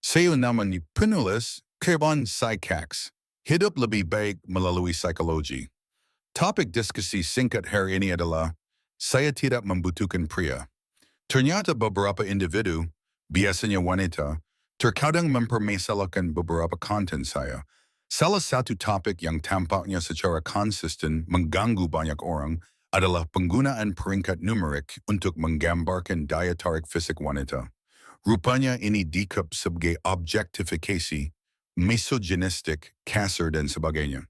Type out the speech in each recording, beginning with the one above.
Sa'yo naman ni penulis, Kevon Psychax. Hidup lebih baik melalui psikologi. Topik diskusi singkat hari ini adalah, saya tidak membutuhkan pria. Ternyata beberapa individu, biasanya wanita, terkadang mempermasalahkan beberapa konten saya. Salah satu topik yang tampaknya secara konsisten mengganggu banyak orang adalah penggunaan peringkat numerik untuk menggambarkan daya tarik fisik wanita. Rupanya ini dikap sebagai objektifikasi, misogynistik, kasar dan sebagainya.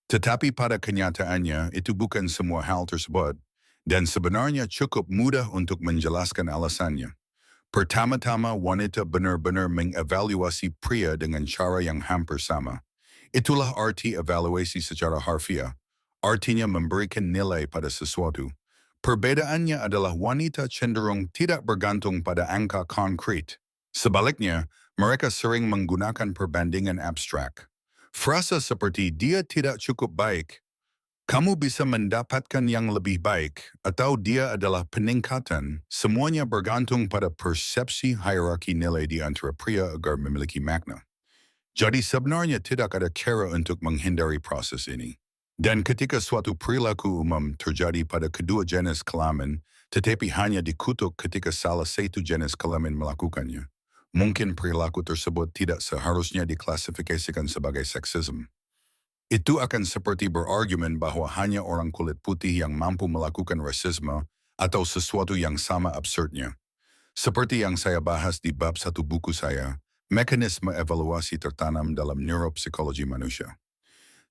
Tetapi pada kenyataannya itu bukan semua hal tersebut, dan sebenarnya cukup mudah untuk menjelaskan alasannya. Pertama-tama wanita benar-benar mengevaluasi pria dengan cara yang hampir sama. Itulah arti evaluasi secara harfiah, artinya memberikan nilai pada sesuatu. Perbedaannya adalah wanita cenderung tidak bergantung pada angka konkret. Sebaliknya, mereka sering menggunakan perbandingan abstrak. Frasa seperti dia tidak cukup baik, kamu bisa mendapatkan yang lebih baik, atau dia adalah peningkatan, semuanya bergantung pada persepsi hierarki nilai di antara pria agar memiliki makna. Jadi sebenarnya tidak ada cara untuk menghindari proses ini. Dan ketika suatu perilaku umum terjadi pada kedua jenis kelamin, tetapi hanya dikutuk ketika salah satu jenis kelamin melakukannya, mungkin perilaku tersebut tidak seharusnya diklasifikasikan sebagai seksisme. Itu akan seperti berargumen bahwa hanya orang kulit putih yang mampu melakukan rasisme atau sesuatu yang sama absurdnya. Seperti yang saya bahas di bab 1 buku saya, Mekanisme Evaluasi Tertanam dalam Neuropsikologi Manusia.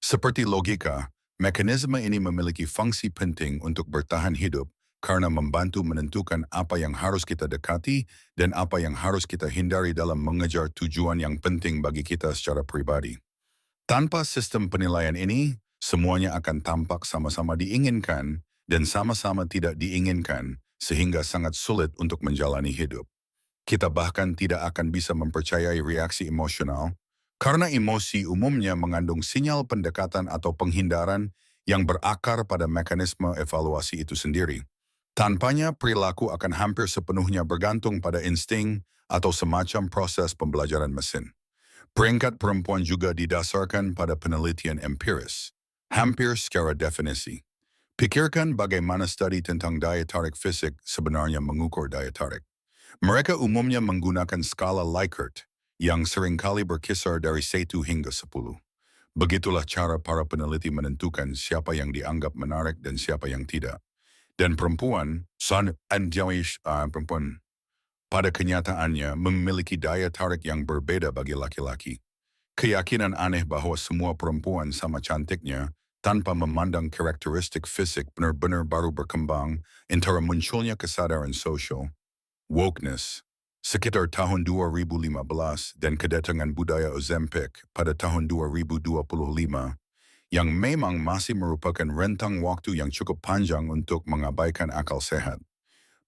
Seperti logika, mekanisme ini memiliki fungsi penting untuk bertahan hidup karena membantu menentukan apa yang harus kita dekati dan apa yang harus kita hindari dalam mengejar tujuan yang penting bagi kita secara pribadi. Tanpa sistem penilaian ini, semuanya akan tampak sama-sama diinginkan dan sama-sama tidak diinginkan sehingga sangat sulit untuk menjalani hidup. Kita bahkan tidak akan bisa mempercayai reaksi emosional karena emosi umumnya mengandung sinyal pendekatan atau penghindaran yang berakar pada mekanisme evaluasi itu sendiri. Tanpanya, perilaku akan hampir sepenuhnya bergantung pada insting atau semacam proses pembelajaran mesin. Peringkat perempuan juga didasarkan pada penelitian empiris, hampir secara definisi. Pikirkan bagaimana studi tentang daya tarik fisik sebenarnya mengukur daya tarik. Mereka umumnya menggunakan skala Likert, yang seringkali berkisar dari 1 hingga 10. Begitulah cara para peneliti menentukan siapa yang dianggap menarik dan siapa yang tidak. Dan perempuan, perempuan, pada kenyataannya memiliki daya tarik yang berbeda bagi laki-laki. Keyakinan aneh bahwa semua perempuan sama cantiknya, tanpa memandang karakteristik fisik benar-benar baru berkembang antara munculnya kesadaran sosial, wokeness, sekitar tahun 2015 dan kedatangan budaya Ozempic pada tahun 2025 yang memang masih merupakan rentang waktu yang cukup panjang untuk mengabaikan akal sehat.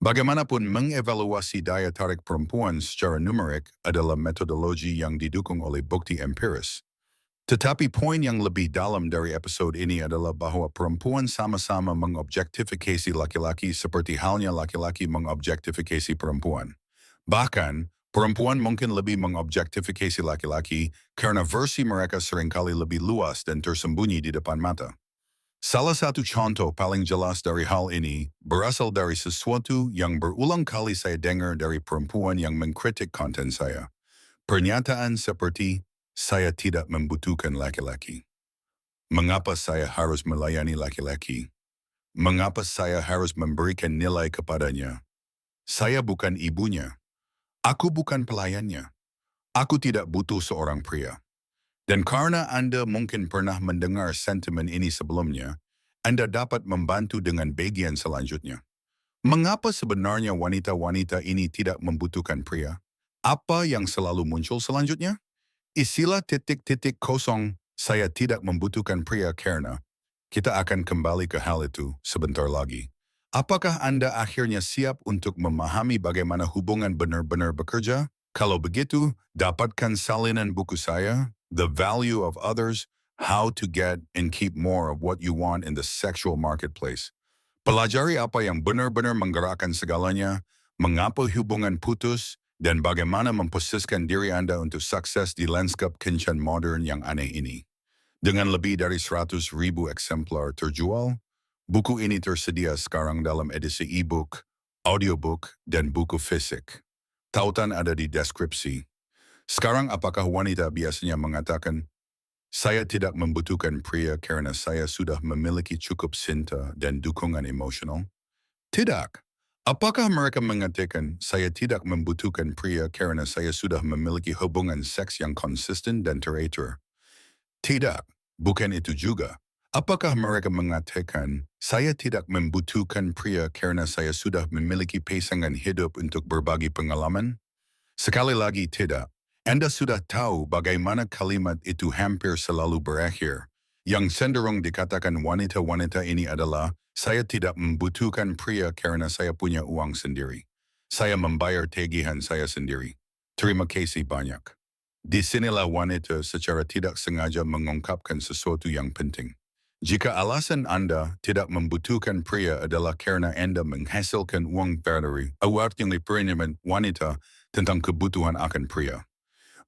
Bagaimanapun mengevaluasi daya tarik perempuan secara numerik adalah metodologi yang didukung oleh bukti empiris. Tetapi poin yang lebih dalam dari episode ini adalah bahwa perempuan sama-sama mengobjektifikasi laki-laki seperti halnya laki-laki mengobjektifikasi perempuan. Bahkan, perempuan mungkin lebih mengobjektifikasi laki-laki karena versi mereka seringkali lebih luas dan tersembunyi di depan mata. Salah satu contoh paling jelas dari hal ini berasal dari sesuatu yang berulang kali saya dengar dari perempuan yang mengkritik konten saya. Pernyataan seperti, saya tidak membutuhkan laki-laki. Mengapa saya harus melayani laki-laki? Mengapa saya harus memberikan nilai kepadanya? Saya bukan ibunya. Aku bukan pelayannya. Aku tidak butuh seorang pria. Dan karena Anda mungkin pernah mendengar sentimen ini sebelumnya, Anda dapat membantu dengan bagian selanjutnya. Mengapa sebenarnya wanita-wanita ini tidak membutuhkan pria? Apa yang selalu muncul selanjutnya? Istilah titik-titik kosong, saya tidak membutuhkan pria karena. Kita akan kembali ke hal itu sebentar lagi. Apakah Anda akhirnya siap untuk memahami bagaimana hubungan benar-benar bekerja? Kalau begitu, dapatkan salinan buku saya, The Value of Others, How to Get and Keep More of What You Want in the Sexual Marketplace. Pelajari apa yang benar-benar menggerakkan segalanya, mengapa hubungan putus, dan bagaimana memposisikan diri Anda untuk sukses di lanskap kencan modern yang aneh ini. Dengan lebih dari 100,000 eksemplar terjual, buku ini tersedia sekarang dalam edisi e-book, audiobook, dan buku fisik. Tautan ada di deskripsi. Sekarang apakah wanita biasanya mengatakan, "Saya tidak membutuhkan pria karena saya sudah memiliki cukup cinta dan dukungan emosional"? Tidak. Apakah mereka mengatakan, "Saya tidak membutuhkan pria karena saya sudah memiliki hubungan seks yang konsisten dan teratur"? Tidak. Bukan itu juga. Apakah mereka mengatakan, "Saya tidak membutuhkan pria karena saya sudah memiliki pasangan hidup untuk berbagi pengalaman"? Sekali lagi tidak. Anda sudah tahu bagaimana kalimat itu hampir selalu berakhir. Yang cenderung dikatakan wanita-wanita ini adalah, "Saya tidak membutuhkan pria karena saya punya uang sendiri. Saya membayar tagihan saya sendiri. Terima kasih banyak." Disinilah wanita secara tidak sengaja mengungkapkan sesuatu yang penting. Jika alasan Anda tidak membutuhkan pria adalah karena Anda menghasilkan uang dari award yang diperinjaman wanita tentang kebutuhan akan pria.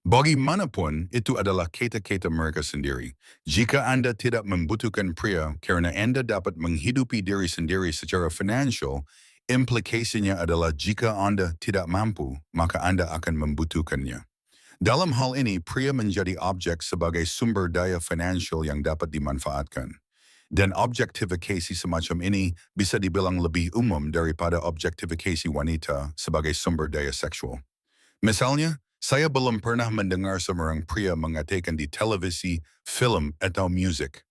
Bagaimanapun, itu adalah kata-kata mereka sendiri. Jika Anda tidak membutuhkan pria karena Anda dapat menghidupi diri sendiri secara financial, implikasinya adalah jika Anda tidak mampu, maka Anda akan membutuhkannya. Dalam hal ini, pria menjadi objek sebagai sumber daya financial yang dapat dimanfaatkan. Dan objektifikasi semacam ini bisa dibilang lebih umum daripada objektifikasi wanita sebagai sumber daya seksual. Misalnya, saya belum pernah mendengar seorang pria mengatakan di televisi, film, atau musik,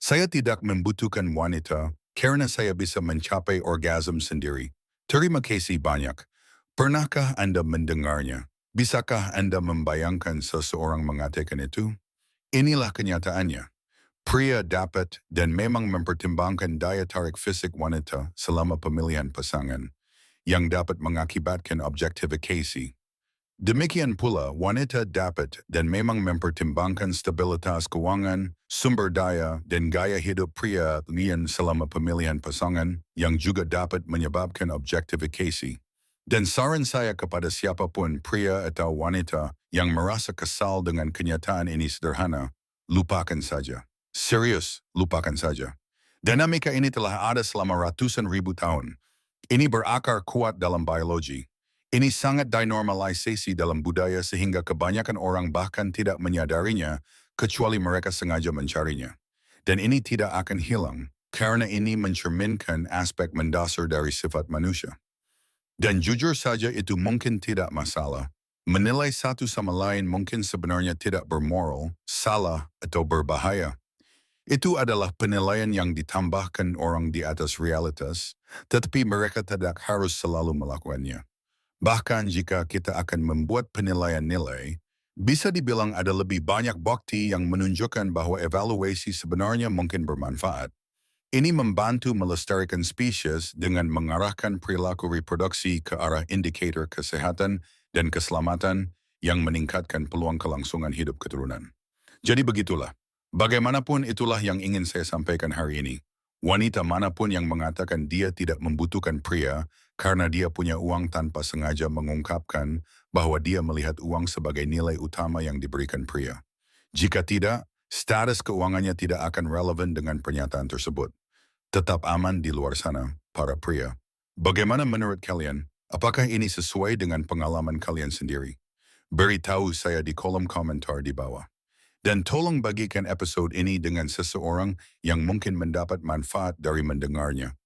"Saya tidak membutuhkan wanita karena saya bisa mencapai orgasm sendiri." Terima kasih banyak. Pernahkah Anda mendengarnya? Bisakah Anda membayangkan seseorang mengatakan itu? Inilah kenyataannya. Pria dapat dan memang mempertimbangkan daya tarik fisik wanita selama pemilihan pasangan, yang dapat mengakibatkan objektifikasi. Demikian pula, wanita dapat dan memang mempertimbangkan stabilitas keuangan, sumber daya, dan gaya hidup pria lain selama pemilihan pasangan, yang juga dapat menyebabkan objektifikasi. Dan saran saya kepada siapapun pria atau wanita yang merasa kesal dengan kenyataan ini sederhana, lupakan saja. Serius, lupakan saja. Dinamika ini telah ada selama ratusan ribu tahun. Ini berakar kuat dalam biologi. Ini sangat dinormalisasi dalam budaya sehingga kebanyakan orang bahkan tidak menyadarinya kecuali mereka sengaja mencarinya. Dan ini tidak akan hilang karena ini mencerminkan aspek mendasar dari sifat manusia. Dan jujur saja itu mungkin tidak masalah. Menilai satu sama lain mungkin sebenarnya tidak bermoral, salah, atau berbahaya. Itu adalah penilaian yang ditambahkan orang di atas realitas, tetapi mereka tidak harus selalu melakukannya. Bahkan jika kita akan membuat penilaian nilai, bisa dibilang ada lebih banyak bukti yang menunjukkan bahwa evaluasi sebenarnya mungkin bermanfaat. Ini membantu melestarikan spesies dengan mengarahkan perilaku reproduksi ke arah indikator kesehatan dan keselamatan yang meningkatkan peluang kelangsungan hidup keturunan. Jadi begitulah. Bagaimanapun itulah yang ingin saya sampaikan hari ini. Wanita manapun yang mengatakan dia tidak membutuhkan pria karena dia punya uang tanpa sengaja mengungkapkan bahwa dia melihat uang sebagai nilai utama yang diberikan pria. Jika tidak, status keuangannya tidak akan relevan dengan pernyataan tersebut. Tetap aman di luar sana, para pria. Bagaimana menurut kalian? Apakah ini sesuai dengan pengalaman kalian sendiri? Beritahu saya di kolom komentar di bawah. Dan tolong bagikan episode ini dengan seseorang yang mungkin mendapat manfaat dari mendengarnya.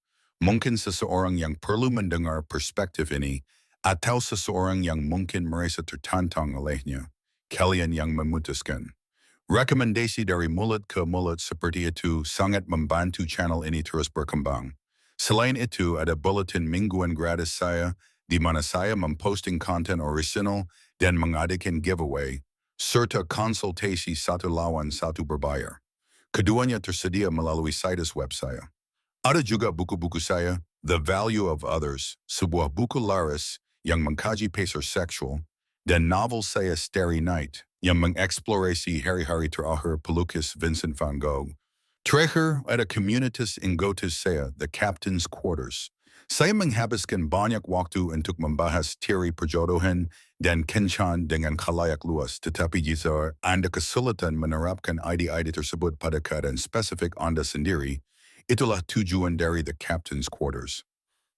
Mungkin seseorang yang perlu mendengar perspektif ini, atau seseorang yang mungkin merasa tertantang olehnya. Kalian yang memutuskan. Rekomendasi dari mulut ke mulut seperti itu sangat membantu channel ini terus berkembang. Selain itu, ada bulletin mingguan gratis saya, di mana saya memposting konten original dan mengadakan giveaway, serta konsultasi satu lawan satu berbayar. Keduanya tersedia melalui situs web saya. Ada juga buku-buku saya, The Value of Others, sebuah buku laris yang mengkaji pasar seksual, dan novel saya Starry Night, yang mengeksplorasi hari-hari terakhir pelukis Vincent van Gogh. Terakhir, ada communitas inggotas saya, The Captain's Quarters. Saya menghabiskan banyak waktu untuk membahas teori perjodohan dan kencan dengan khalayak luas, tetapi jika Anda kesulitan menerapkan ide-ide tersebut pada keadaan spesifik Anda sendiri, itulah tujuan dari The Captain's Quarters.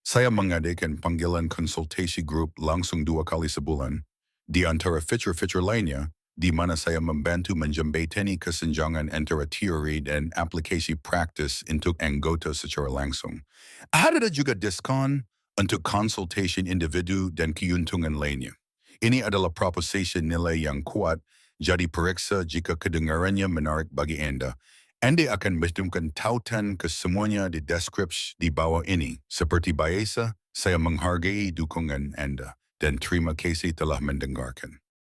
Saya mengadakan panggilan konsultasi grup langsung 2 kali sebulan, di antara fitur-fitur lainnya, di mana saya membantu menjembatani kesenjangan antara teori dan aplikasi praktis untuk anggota secara langsung. Ada juga diskon untuk konsultasi individu dan keuntungan lainnya. Ini adalah proposisi nilai yang kuat, jadi periksa jika kedengarannya menarik bagi Anda. Anda akan menemukan tautan ke semuanya di deskripsi di bawah ini. Seperti biasa, saya menghargai dukungan Anda dan terima kasih telah mendengarkan.